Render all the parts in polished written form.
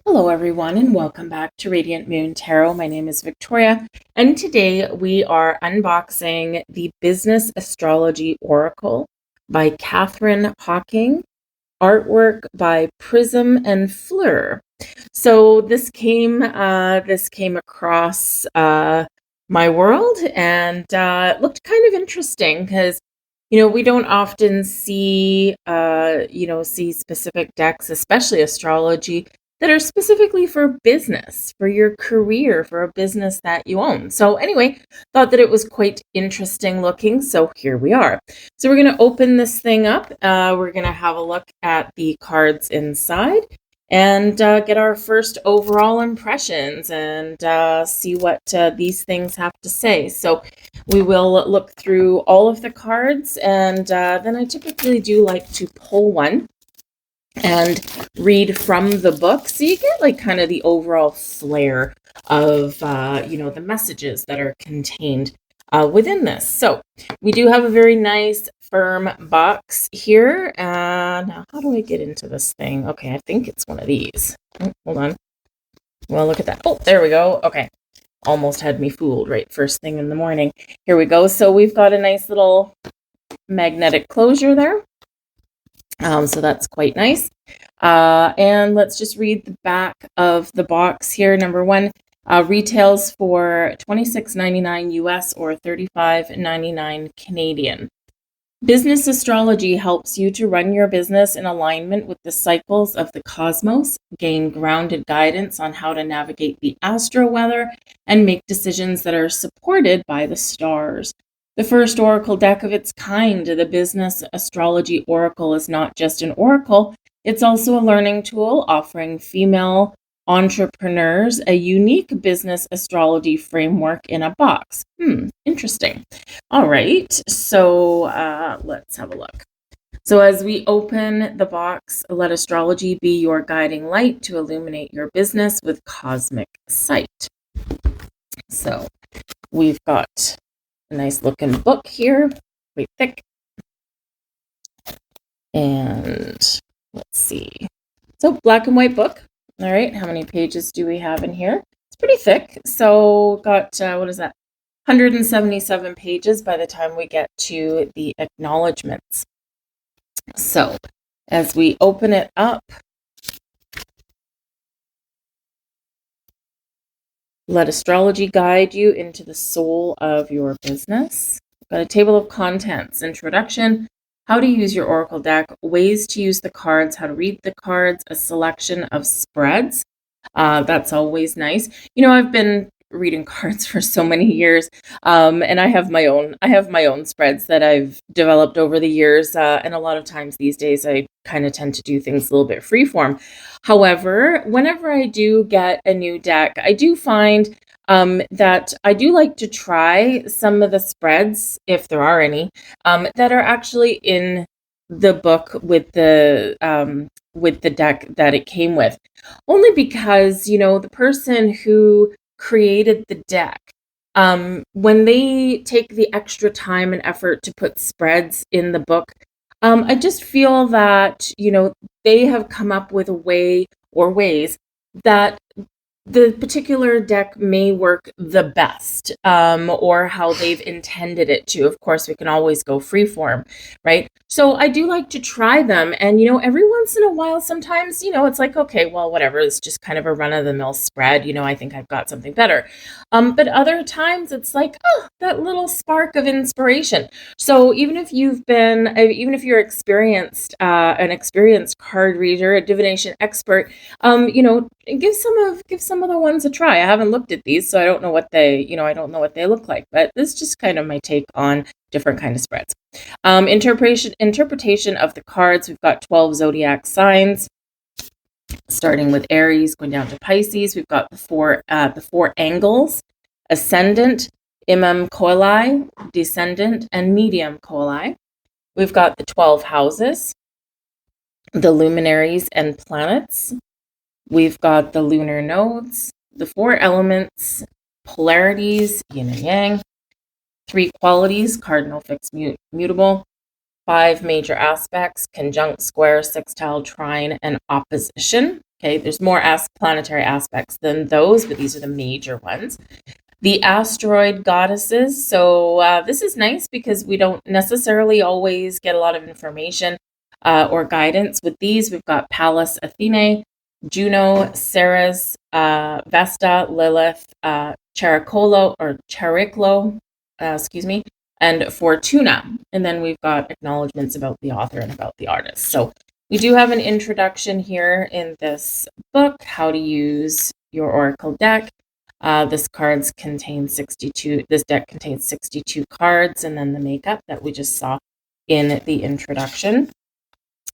Hello, everyone, and welcome back to Radiant Moon Tarot. My name is Victoria, and today we are unboxing the Business Astrology Oracle by Kathryn Hocking, artwork by Prism Fleur. So this came across my world, and it looked kind of interesting because we don't often see see specific decks, especially astrology, that are specifically for business, for your career, for a business that you own. So anyway, thought that it was quite interesting looking. So here we are. So we're going to open this thing up. We're going to have a look at the cards inside and get our first overall impressions and see what these things have to say. So we will look through all of the cards, and then I typically do like to pull one and read from the book, so you get like kind of the overall flair of the messages that are contained within this. So we do have a very nice firm box here. Now how do I get into this thing? Okay, I think it's one of these. Oh, hold on. Well, look at that. Oh, there we go. Okay, almost had me fooled right first thing in the morning. Here we go. So we've got a nice little magnetic closure there. So that's quite nice. And let's just read the back of the box here. Number one, retails for $26.99 US or $35.99 Canadian. Business astrology helps you to run your business in alignment with the cycles of the cosmos, gain grounded guidance on how to navigate the astro weather, and make decisions that are supported by the stars. The first oracle deck of its kind, the Business Astrology Oracle, is not just an oracle, it's also a learning tool offering female entrepreneurs a unique business astrology framework in a box. Interesting. All right, so let's have a look. So as we open the box, let astrology be your guiding light to illuminate your business with cosmic sight. So we've got a nice looking book here, quite thick. And let's see. So black and white book. All right, how many pages do we have in here? It's pretty thick. So got, what is that? 177 pages by the time we get to the acknowledgements. So as we open it up, let astrology guide you into the soul of your business. We've got a table of contents, introduction, how to use your Oracle deck, ways to use the cards, how to read the cards, a selection of spreads. That's always nice. I've been reading cards for so many years, and I have my own spreads that I've developed over the years, and a lot of times these days I kind of tend to do things a little bit freeform. However, whenever I do get a new deck, I do find that I do like to try some of the spreads, if there are any, that are actually in the book with the deck that it came with, only because the person who created the deck, when they take the extra time and effort to put spreads in the book, I just feel that they have come up with a way or ways that the particular deck may work the best, or how they've intended it to. Of course, we can always go freeform, right? So I do like to try them. And, every once in a while, sometimes, it's like, okay, well, whatever, it's just kind of a run-of-the-mill spread. I think I've got something better. But other times it's like, oh, that little spark of inspiration. So even if you're experienced, an experienced card reader, a divination expert, give some of the ones a try. I haven't looked at these, so I don't know what they look like, but this is just kind of my take on different kind of spreads. Interpretation of the cards. We've got 12 zodiac signs, starting with Aries, going down to Pisces. We've got the four angles: ascendant, imam coeli, descendant, and medium coeli. We've got the 12 houses, the luminaries and planets. We've got the lunar nodes, the 4 elements, polarities, yin and yang, 3 qualities, cardinal, fixed, mutable, 5 major aspects, conjunct, square, sextile, trine, and opposition. Okay, there's more planetary aspects than those, but these are the major ones. The asteroid goddesses. So this is nice because we don't necessarily always get a lot of information or guidance with these. We've got Pallas Athene, Juno, Ceres, Vesta, Lilith, Chariclo, excuse me, and Fortuna. And then we've got acknowledgments about the author and about the artist. So we do have an introduction here in this book, how to use your Oracle deck. This deck contains 62 cards, and then the makeup that we just saw in the introduction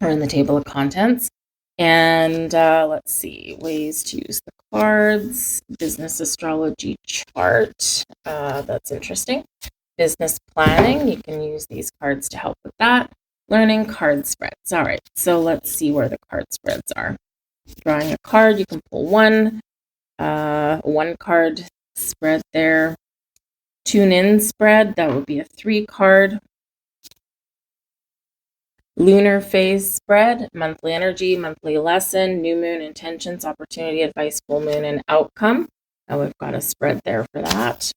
or in the table of contents. And let's see, ways to use the cards. Business astrology chart. That's interesting. Business planning. You can use these cards to help with that. Learning card spreads. All right, so let's see where the card spreads are. Drawing a card, you can pull one card spread there. Tune in spread, that would be a 3-card. Lunar phase spread, monthly energy, monthly lesson, new moon intentions, opportunity, advice, full moon, and outcome. Now we've got a spread there for that.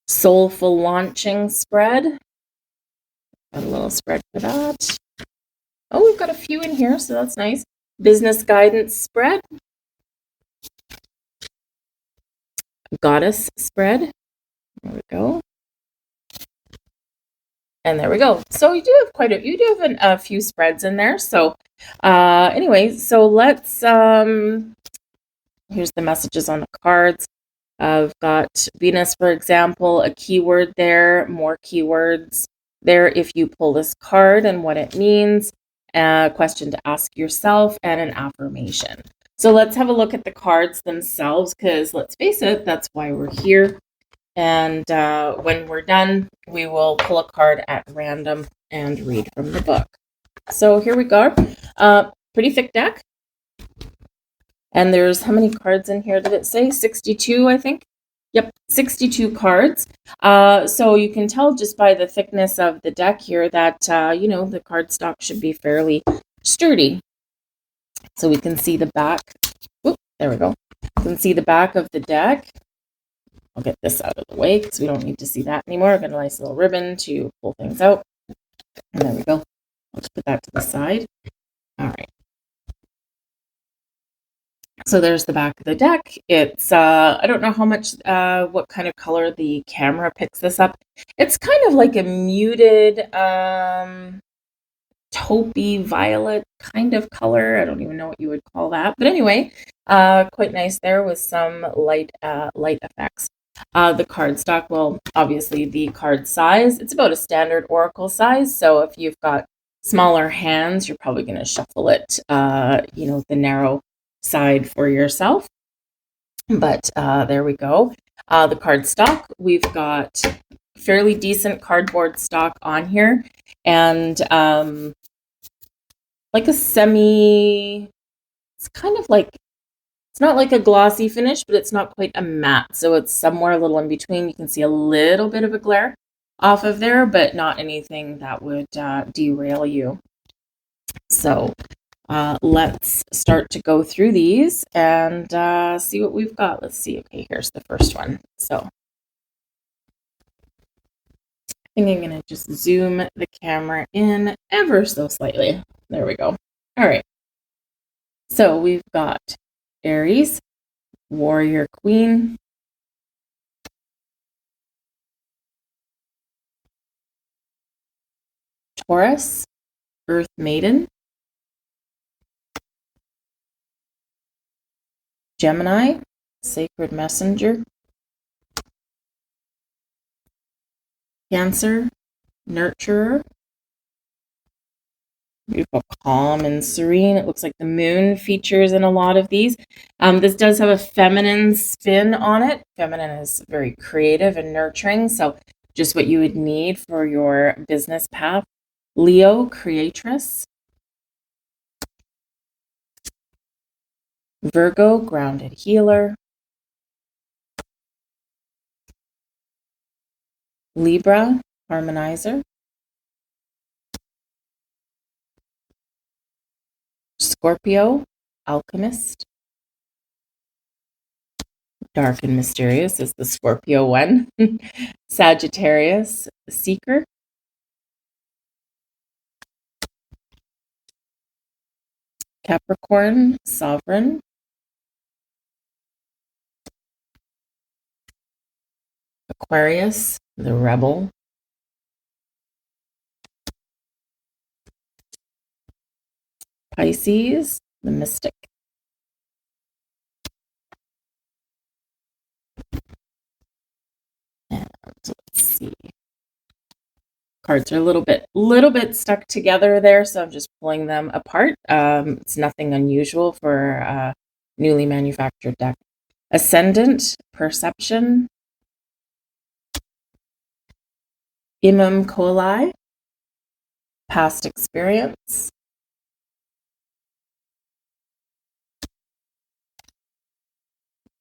Soulful launching spread. Got a little spread for that. Oh, we've got a few in here, so that's nice. Business guidance spread. Goddess spread. There we go. And there we go. So you do have a few spreads in there. So anyway, so let's here's the messages on the cards. I've got Venus, for example, a keyword there, more keywords there if you pull this card and what it means, a question to ask yourself, and an affirmation. So let's have a look at the cards themselves, because let's face it, that's why we're here. And when we're done, we will pull a card at random and read from the book. So here we go. Pretty thick deck. And there's, how many cards in here did it say? 62, I think. Yep, 62 cards. So you can tell just by the thickness of the deck here that, the card stock should be fairly sturdy. So we can see the back. Oop, there we go. You can see the back of the deck. I'll get this out of the way because we don't need to see that anymore. I've got a nice little ribbon to pull things out. And there we go. I'll just put that to the side. All right. So there's the back of the deck. It's, I don't know how much, what kind of color the camera picks this up. It's kind of like a muted, taupey violet kind of color. I don't even know what you would call that. But anyway, quite nice there with some light effects. The card stock, well, obviously the card size, it's about a standard Oracle size. So if you've got smaller hands, you're probably going to shuffle it, the narrow side for yourself. But there we go. The card stock, we've got fairly decent cardboard stock on here, and like a semi, it's kind of like, it's not like a glossy finish, but it's not quite a matte. So it's somewhere a little in between. You can see a little bit of a glare off of there, but not anything that would derail you. So let's start to go through these and see what we've got. Let's see. Okay, here's the first one. So I think I'm going to just zoom the camera in ever so slightly. There we go. All right. So we've got Aries, Warrior Queen, Taurus, Earth Maiden, Gemini, Sacred Messenger, Cancer, Nurturer. Beautiful, calm and serene. It looks like the moon features in a lot of these. This does have a feminine spin on it. Feminine is very creative and nurturing, so just what you would need for your business path. Leo, Creatress. Virgo, Grounded Healer. Libra, Harmonizer. Scorpio, Alchemist. Dark and Mysterious is the Scorpio one. Sagittarius, Seeker. Capricorn, Sovereign. Aquarius, the Rebel. Pisces, the Mystic. And let's see. Cards are a little bit stuck together there, so I'm just pulling them apart. It's nothing unusual for a newly manufactured deck. Ascendant, Perception. Imam Kolai, Past Experience.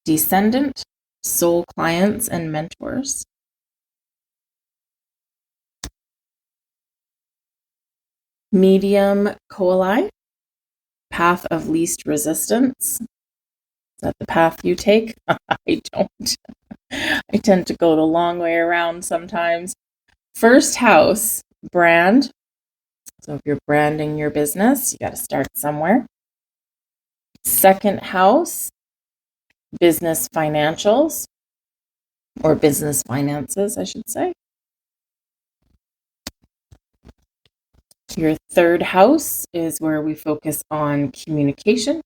Descendant, Soul Clients and Mentors. Medium Kolai, Path of Least Resistance. Is that the path you take? I don't. I tend to go the long way around sometimes. First house, brand. So if you're branding your business, you got to start somewhere. Second house, business financials, or business finances, I should say. Your third house is where we focus on communication.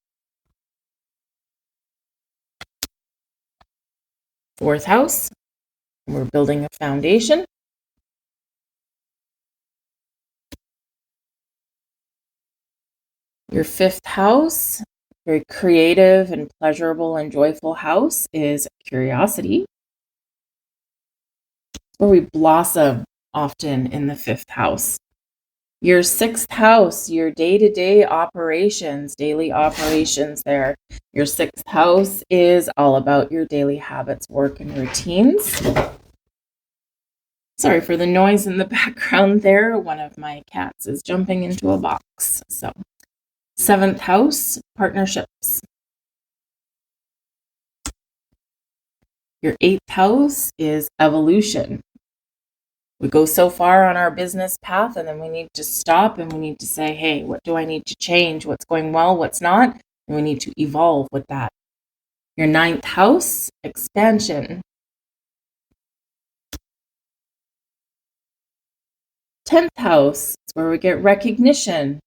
Fourth house, we're building a foundation. Your fifth house, very creative and pleasurable and joyful house, is curiosity, where we blossom often in the fifth house. Your sixth house, your day-to-day operations, daily operations there. Your sixth house is all about your daily habits, work, and routines. Sorry for the noise in the background there. One of my cats is jumping into a box. So, seventh house, partnerships. Your eighth house is evolution. We go so far on our business path, and then we need to stop and we need to say, hey, what do I need to change? What's going well? What's not? And we need to evolve with that. Your ninth house, expansion. 10th house is where we get recognition.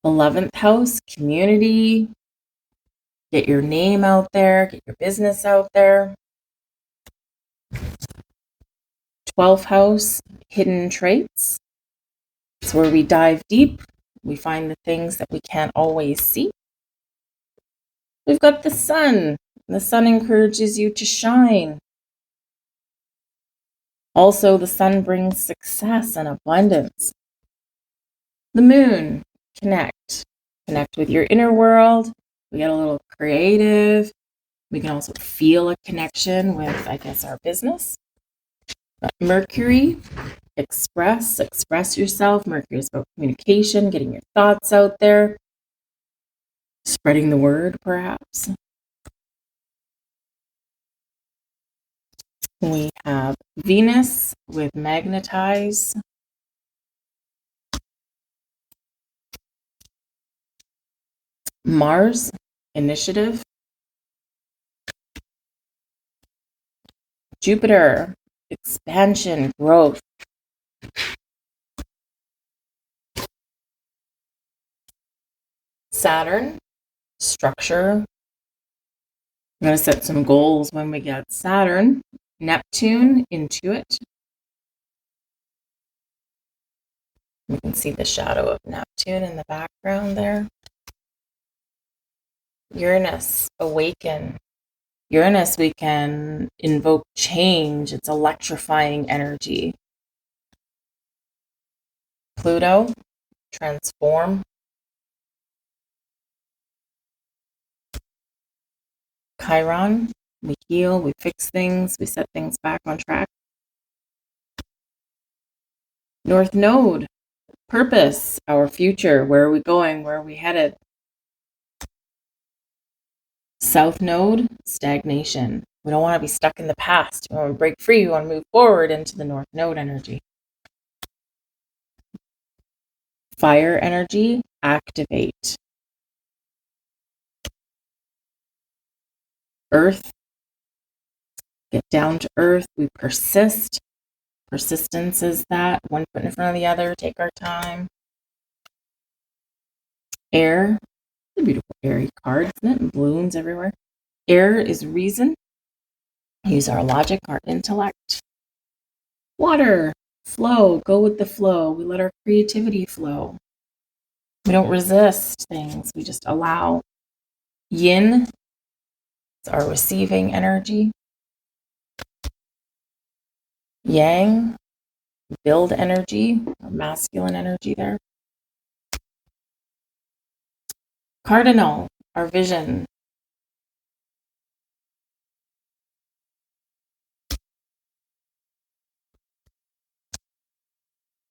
11th house, community. Get your name out there, get your business out there. 12th house, hidden traits. It's where we dive deep. We find the things that we can't always see. We've got the sun. The sun encourages you to shine. Also, the sun brings success and abundance. The moon, connect. Connect with your inner world. We get a little creative. We can also feel a connection with, I guess, our business. But Mercury, express yourself. Mercury is about communication, getting your thoughts out there, spreading the word, perhaps. We have Venus with magnetize. Mars, initiative. Jupiter, expansion, growth. Saturn, structure. I'm going to set some goals when we get Saturn. Neptune, intuit. You can see the shadow of Neptune in the background there. Uranus, awaken. Uranus, we can invoke change. It's electrifying energy. Pluto, transform. Chiron, we heal, we fix things, we set things back on track. North Node, Purpose, our future, where are we going, where are we headed? South node, stagnation. We don't want to be stuck in the past. We want to break free. We want to move forward into the north node energy. Fire energy, activate. Earth, get down to earth. We persist. Persistence is that. One foot in front of the other. Take our time. Air, it's a beautiful airy card, isn't it? Balloons everywhere. Air is reason. Use our logic, our intellect. Water, flow, go with the flow. We let our creativity flow. We don't resist things, we just allow. Yin is our receiving energy. Yang, build energy, our masculine energy there. Cardinal, our vision.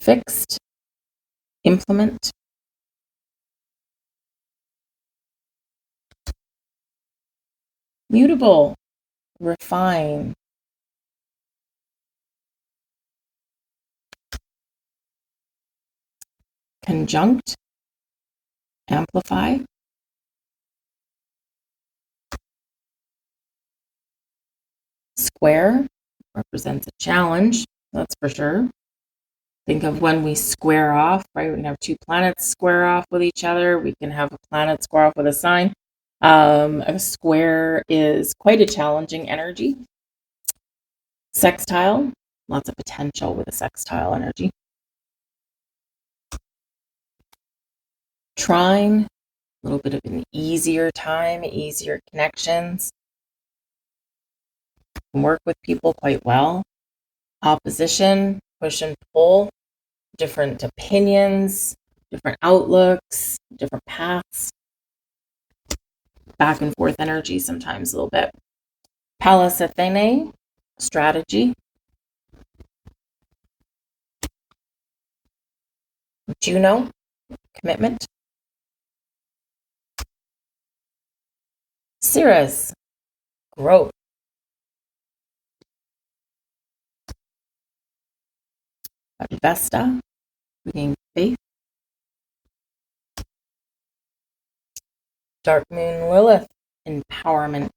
Fixed, implement. Mutable, refine. Conjunct, amplify. Square represents a challenge, that's for sure. Think of when we square off, right? We can have two planets square off with each other. We can have a planet square off with a sign. A square is quite a challenging energy. Sextile, lots of potential with a sextile energy. Trine, a little bit of an easier time, easier connections. Can work with people quite well. Opposition, push and pull, different opinions, different outlooks, different paths. Back and forth energy sometimes a little bit. Pallas Athene, strategy. Juno, commitment. Ceres, growth. Vesta, bringing faith. Dark Moon Lilith, empowerment.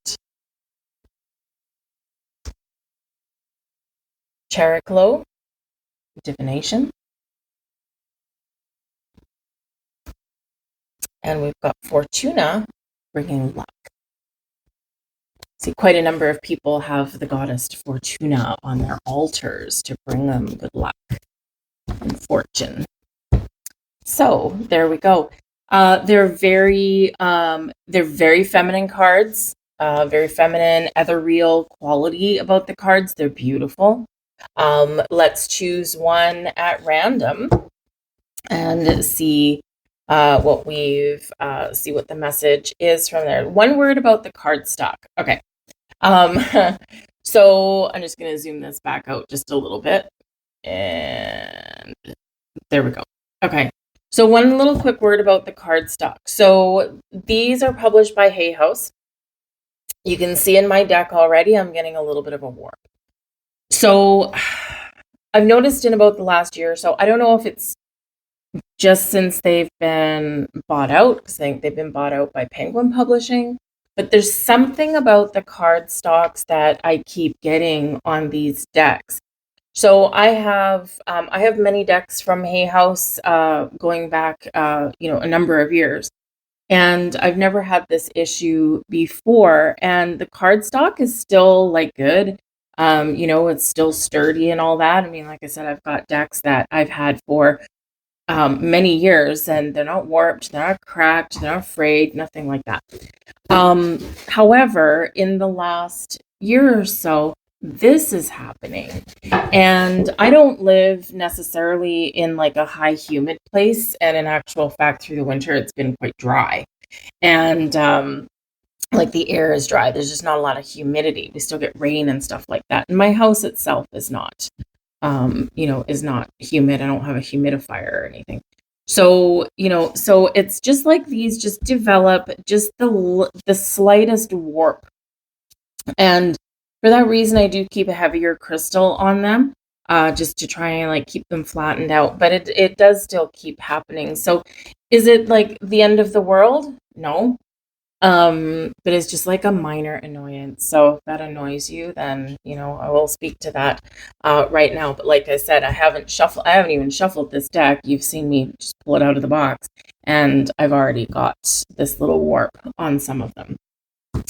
Chariklo, divination. And we've got Fortuna, bringing luck. See, quite a number of people have the goddess Fortuna on their altars to bring them good luck and fortune. So there we go. They're very feminine cards. Very feminine, ethereal quality about the cards. They're beautiful. Let's choose one at random and see what the message is from there. One word about the cardstock. Okay. So I'm just going to zoom this back out just a little bit. And there we go. Okay. So one little quick word about the cardstock. So these are published by Hay House. You can see in my deck already, I'm getting a little bit of a warp. So I've noticed in about the last year or so, I don't know if it's just since they've been bought out, because I think they've been bought out by Penguin Publishing, but there's something about the cardstocks that I keep getting on these decks. So I have many decks from Hay House going back a number of years, and I've never had this issue before. And the cardstock is still like good. It's still sturdy and all that. I mean, like I said, I've got decks that I've had for many years, and they're not warped, they're not cracked, they're not frayed, nothing like that. However, in the last year or so, this is happening. And I don't live necessarily in like a high humid place. And in actual fact, through the winter, it's been quite dry. And like the air is dry. There's just not a lot of humidity. We still get rain and stuff like that. And my house itself is not is not humid. I don't have a humidifier or anything. So, so it's just like these just develop just the slightest warp. And for that reason, I do keep a heavier crystal on them, just to try and like keep them flattened out. But it does still keep happening. So is it like the end of the world? No. But it's just like a minor annoyance. So if that annoys you, then I will speak to that right now. But like I said, I haven't even shuffled this deck. You've seen me just pull it out of the box, and I've already got this little warp on some of them.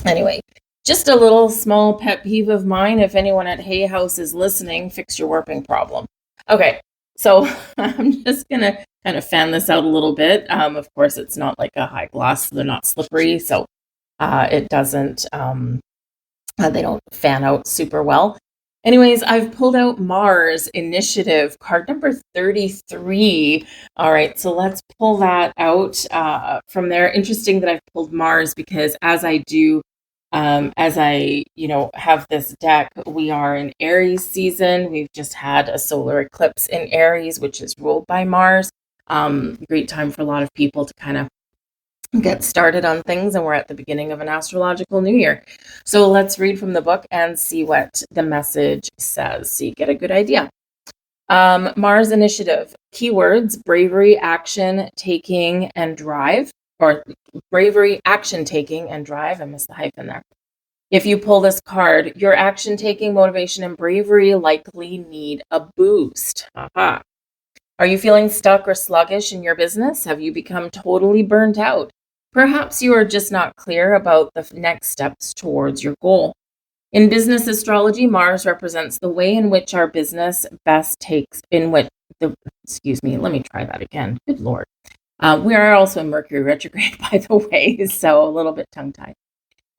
Anyway, just a little small pet peeve of mine. If anyone at Hay House is listening, fix your warping problem. Okay, so I'm just gonna kind of fan this out a little bit. Of course, it's not like a high gloss; so they're not slippery, so it doesn't. They don't fan out super well. Anyways, I've pulled out Mars Initiative, card number 33. All right, so let's pull that out from there. Interesting that I've pulled Mars because as I have this deck, we are in Aries season. We've just had a solar eclipse in Aries, which is ruled by Mars. Great time for a lot of people to kind of get started on things, and we're at the beginning of an astrological new year. So let's read from the book and see what the message says so you get a good idea. Mars Initiative, keywords: bravery, action, taking, and drive, or bravery, action, taking, and drive. I missed the hyphen there. If you pull this card, your action, taking, motivation, and bravery likely need a boost. Aha. Are you feeling stuck or sluggish in your business? Have you become totally burnt out? Perhaps you are just not clear about the next steps towards your goal. In business astrology, Mars represents the way in which our business best takes, let me try that again. Good Lord. We are also in Mercury retrograde, by the way, so a little bit tongue-tied.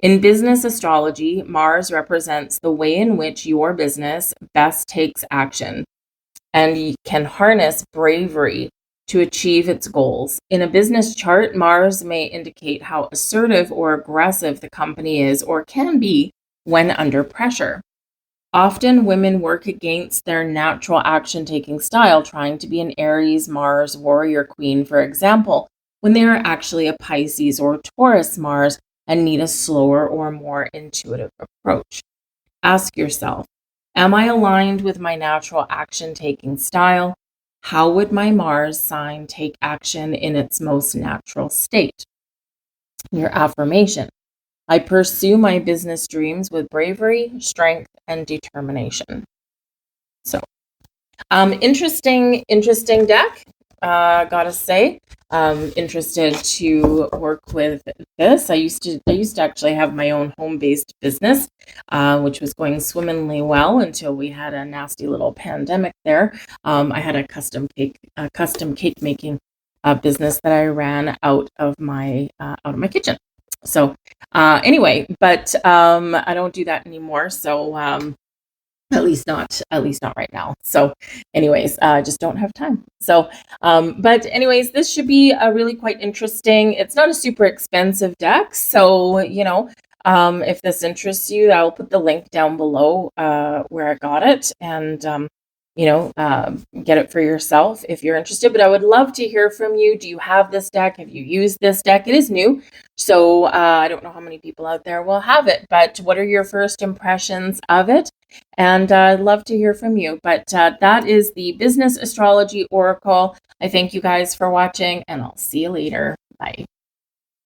In business astrology, Mars represents the way in which your business best takes action and you can harness bravery to achieve its goals. In a business chart, Mars may indicate how assertive or aggressive the company is or can be when under pressure. Often, women work against their natural action-taking style, trying to be an Aries Mars warrior queen, for example, when they are actually a Pisces or Taurus Mars and need a slower or more intuitive approach. Ask yourself, am I aligned with my natural action-taking style? How would my Mars sign take action in its most natural state? Your affirmation: I pursue my business dreams with bravery, strength, and determination. So, interesting deck. Gotta say, interested to work with this. I used to actually have my own home-based business, which was going swimmingly well until we had a nasty little pandemic there. I had a custom cake making business that I ran out of my kitchen. So anyway, but I don't do that anymore. So at least not right now. So anyways, just don't have time. So but anyways, this should be a really quite interesting. It's not a super expensive deck, so if this interests you, I'll put the link down below where I got it, and get it for yourself if you're interested. But I would love to hear from you. Do you have this deck? Have you used this deck? It is new, so I don't know how many people out there will have it, but what are your first impressions of it? And I'd love to hear from you. But that is the Business Astrology Oracle. I thank you guys for watching, and I'll see you later. Bye.